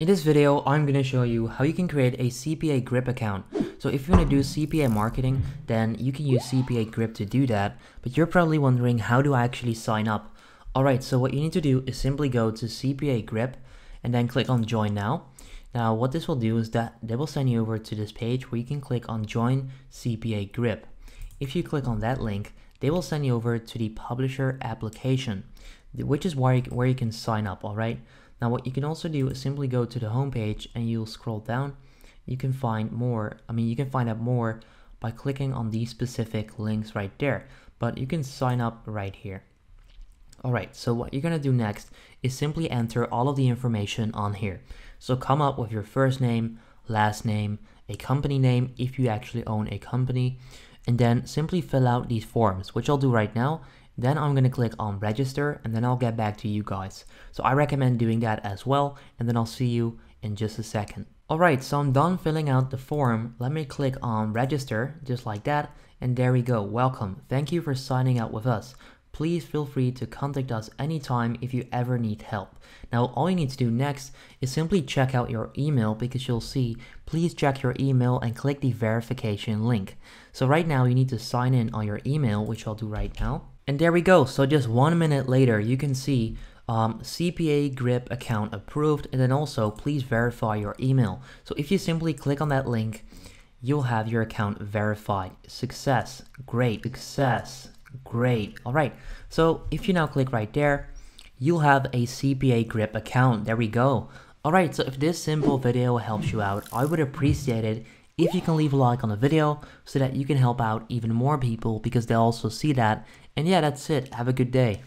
In this video, I'm going to show you how you can create a CPA grip account. So if you want to do CPA marketing, then you can use CPA grip to do that, but you're probably wondering, how do I actually sign up? Alright, so what you need to do is simply go to CPA grip and then click on join now. Now what this will do is that they will send you over to this page where you can click on join CPA grip. If you click on that link, they will send you over to the publisher application, which is where you can sign up, alright? Now what you can also do is simply go to the home page and you'll scroll down. You can find more, you can find out more by clicking on these specific links right there, but you can sign up right here. Alright, so what you're gonna do next is simply enter all of the information on here. So come up with your first name, last name, a company name if you actually own a company, and then simply fill out these forms, which I'll do right now. Then I'm going to click on register and then I'll get back to you guys. So I recommend doing that as well, and then I'll see you in just a second. Alright, so I'm done filling out the form. Let me click on register just like that, and there we go. Welcome. Thank you for signing up with us. Please feel free to contact us anytime if you ever need help. Now all you need to do next is simply check out your email, because you'll see, please check your email and click the verification link. So right now you need to sign in on your email, which I'll do right now. And there we go. So just 1 minute later, you can see CPA grip account approved, and then also please verify your email. So if you simply click on that link, you'll have your account verified. Success, great, success, great. All right. So if you now click right there, you'll have a CPA grip account. There we go. All right. So if this simple video helps you out, I would appreciate it if you can leave a like on the video so that you can help out even more people, because they'll also see that. And yeah, that's it. Have a good day.